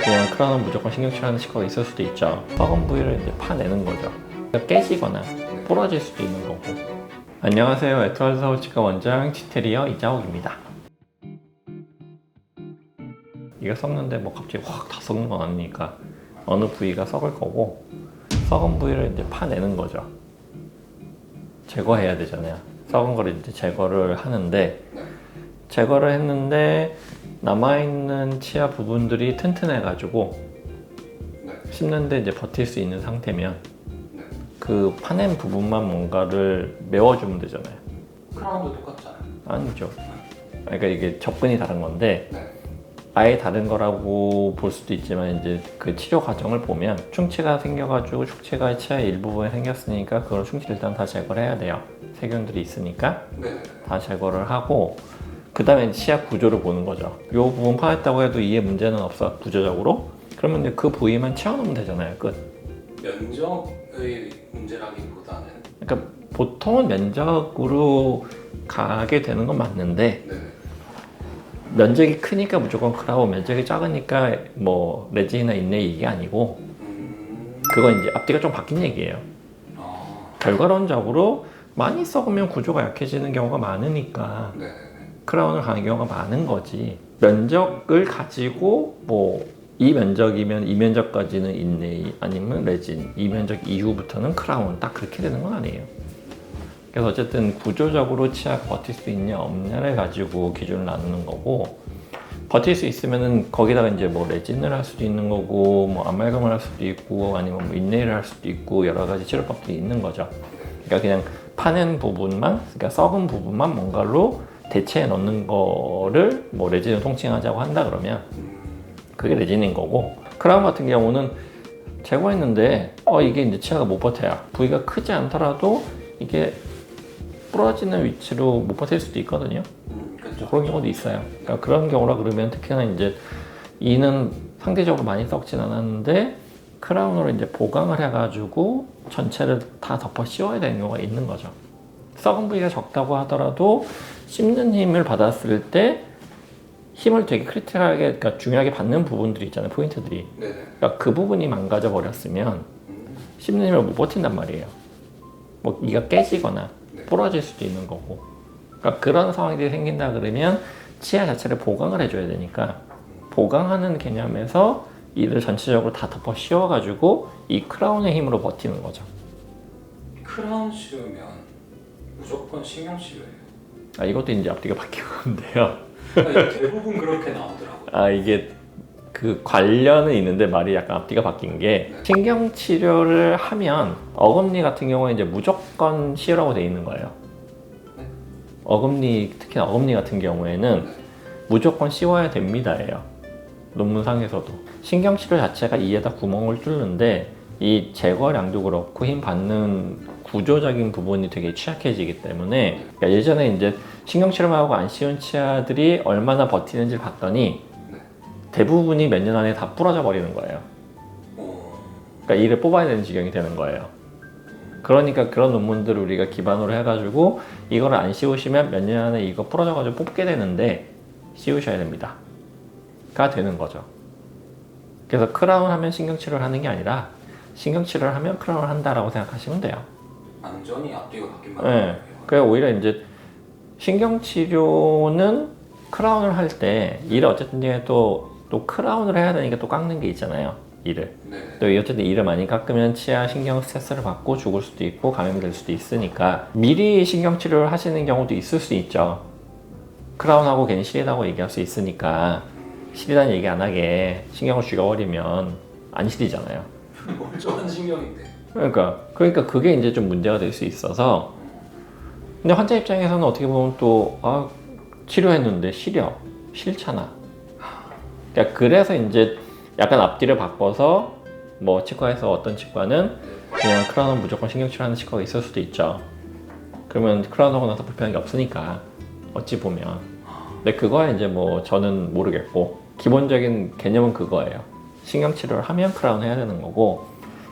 그냥 크라운은 무조건 신경치료하는 치과가 있을 수도 있죠. 썩은 부위를 이제 파내는 거죠. 깨지거나 부러질 수도 있는 거고. 안녕하세요. 에트월드 서울치과 원장 치테리어 이자옥입니다. 이가 썩는데 뭐 갑자기 확 다 썩는 건 아니니까 어느 부위가 썩을 거고, 썩은 부위를 이제 파내는 거죠. 제거해야 되잖아요. 썩은 거를 이제 제거를 하는데, 제거를 했는데 남아있는 치아 부분들이 튼튼해가지고 씹는데 이제 버틸 수 있는 상태면 그 파낸 부분만 뭔가를 메워주면 되잖아요. 크라운도 똑같잖아요. 아니죠. 그러니까 이게 접근이 다른 건데, 아예 다른 거라고 볼 수도 있지만 이제 그 치료 과정을 보면 충치가 생겨가지고 충치가 치아의 일부분에 생겼으니까 그걸 충치를 일단 다 제거를 해야 돼요. 세균들이 있으니까 다 제거를 하고, 그 다음에 치아 구조를 보는 거죠. 이 부분 파냈다고 해도 이에 문제는 없어, 구조적으로. 그러면 이제 그 부위만 채워놓으면 되잖아요. 끝. 면적의 문제라기보다는, 그러니까 보통은 면적으로 가게 되는 건 맞는데, 면적이 크니까 무조건 크라운, 면적이 작으니까 뭐 레진이나 인레이 이게 아니고, 그건 이제 앞뒤가 좀 바뀐 얘기예요. 결과론적으로 많이 썩으면 구조가 약해지는 경우가 많으니까 크라운을 가는 경우가 많은 거지. 면적을 가지고 뭐 이 면적이면 이 면적까지는 인레이 아니면 레진, 이 면적 이후부터는 크라운, 딱 그렇게 되는 건 아니에요. 그래서 어쨌든 구조적으로 치아가 버틸 수 있냐 없냐를 가지고 기준을 나누는 거고, 버틸 수 있으면은 거기다가 이제 뭐 레진을 할 수도 있는 거고, 뭐 아말감을 할 수도 있고, 아니면 뭐 인레이를 할 수도 있고, 여러 가지 치료법들이 있는 거죠. 그러니까 그냥 파낸 부분만, 그러니까 썩은 부분만 뭔가로 대체해 넣는 거를 뭐 레진을 통칭하자고 한다 그러면 그게 레진인 거고, 크라운 같은 경우는 제거했는데 이게 이제 치아가 못 버텨요. 부위가 크지 않더라도 이게 부러지는 위치로 못 버틸 수도 있거든요. 그런 경우도 있어요. 그러니까 그런 경우라 그러면 특히나 이제 이는 상대적으로 많이 썩진 않았는데 크라운으로 이제 보강을 해가지고 전체를 다 덮어 씌워야 되는 경우가 있는 거죠. 썩은 부위가 적다고 하더라도 씹는 힘을 받았을 때 힘을 되게 크리티컬하게, 그러니까 중요하게 받는 부분들이 있잖아요, 포인트들이. 그러니까 그 부분이 망가져 버렸으면 씹는 힘을 못 버틴단 말이에요. 뭐 이가 깨지거나 부러질 수도 있는 거고. 그러니까 그런 상황들이 생긴다 그러면 치아 자체를 보강을 해줘야 되니까, 보강하는 개념에서 이를 전체적으로 다 덮어 씌워가지고 이 크라운의 힘으로 버티는 거죠. 크라운 치료면 무조건 신경치료예요. 이것도 이제 앞뒤가 바뀌는데요. 대부분 그렇게 나오더라고요. 이게 그 관련은 있는데 말이 약간 앞뒤가 바뀐 게, 신경치료를 하면 어금니 같은 경우에 이제 무조건 씌우라고 돼 있는 거예요. 어금니, 특히 어금니 같은 경우에는 무조건 씌워야 됩니다예요. 논문상에서도. 신경치료 자체가 이에다 구멍을 뚫는데 이 제거량도 그렇고 힘 받는 구조적인 부분이 되게 취약해지기 때문에, 그러니까 예전에 이제 신경치료만 하고 안 씌운 치아들이 얼마나 버티는지 봤더니 대부분이 몇 년 안에 다 부러져 버리는 거예요. 그러니까 이를 뽑아야 되는 지경이 되는 거예요. 그러니까 그런 논문들을 우리가 기반으로 해가지고 이거를 안 씌우시면 몇 년 안에 이거 부러져가지고 뽑게 되는데 씌우셔야 됩니다 가 되는 거죠. 그래서 크라운 하면 신경치료를 하는 게 아니라 신경치료를 하면 크라운을 한다라고 생각하시면 돼요. 완전히 앞뒤가 바뀐 네. 말이에요. 그래서 오히려 이제 신경치료는 크라운을 할 때 이를 어쨌든 또 크라운을 해야 되니까 또 깎는 게 있잖아요, 이를. 또 어쨌든 이를 많이 깎으면 치아 신경 스트레스를 받고 죽을 수도 있고 감염이 될 수도 있으니까 미리 신경치료를 하시는 경우도 있을 수 있죠. 크라운하고 괜히 시리다고 얘기할 수 있으니까 시리다는 얘기 안 하게 신경을 죽여버리면 안 시리잖아요. 멀쩡한 신경인데. 그러니까 그게 이제 좀 문제가 될 수 있어서. 근데 환자 입장에서는 어떻게 보면 또 치료했는데 싫잖아. 그러니까 그래서 이제 약간 앞뒤를 바꿔서 뭐 치과에서 어떤 치과는 그냥 크라운은 무조건 신경치료하는 치과가 있을 수도 있죠. 그러면 크라운 하고 나서 불편한 게 없으니까, 어찌 보면. 근데 그거야 이제 뭐 저는 모르겠고, 기본적인 개념은 그거예요. 신경치료를 하면 크라운 해야 되는 거고,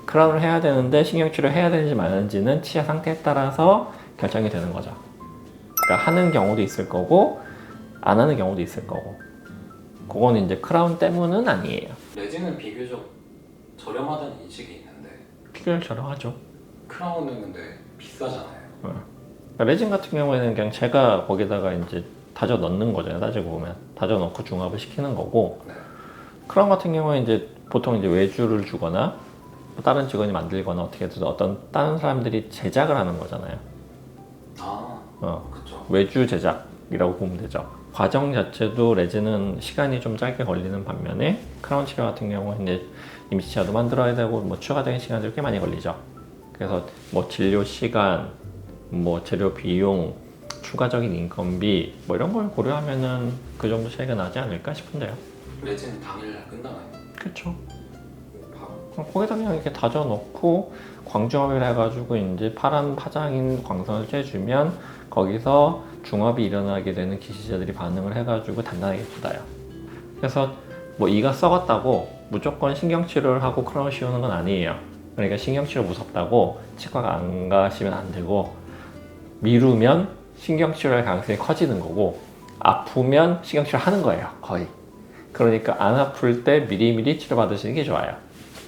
크라운을 해야 되는데 신경치료 해야 되는지 말는지는 치아 상태에 따라서 결정이 되는 거죠. 그러니까 하는 경우도 있을 거고 안 하는 경우도 있을 거고, 그거는 이제 크라운 때문은 아니에요. 레진은 비교적 저렴하다는 인식이 있는데 비교적 저렴하죠. 크라운은 근데 비싸잖아요. 그러니까 레진 같은 경우에는 그냥 제가 거기다가 이제 다져 넣는 거잖아요. 따지고 보면 다져 넣고 중합을 시키는 거고, 네. 크라운 같은 경우에 이제 보통 이제 외주를 주거나 다른 직원이 만들거나 어떻게든 어떤 다른 사람들이 제작을 하는 거잖아요. 그렇죠. 외주 제작이라고 보면 되죠. 과정 자체도 레진은 시간이 좀 짧게 걸리는 반면에 크라운 치료 같은 경우는 이제 임시치아도 만들어야 되고 뭐 추가적인 시간들이 꽤 많이 걸리죠. 그래서 뭐 진료 시간, 뭐 재료 비용, 추가적인 인건비 뭐 이런 걸 고려하면은 그 정도 차이가 나지 않을까 싶은데요. 레진은 당일날 끝나나요? 그렇죠. 바로? 거기다 그냥 이렇게 다져 넣고 광중합을 해가지고 이제 파란 파장인 광선을 쬐주면 거기서 중합이 일어나게 되는 기시자들이 반응을 해가지고 단단하게 굳어요. 그래서 뭐 이가 썩었다고 무조건 신경치료를 하고 크라운 씌우는 건 아니에요. 그러니까 신경치료 무섭다고 치과가 안 가시면 안 되고, 미루면 신경치료할 가능성이 커지는 거고, 아프면 신경치료 하는 거예요, 거의. 그러니까 안 아플 때 미리미리 치료받으시는 게 좋아요.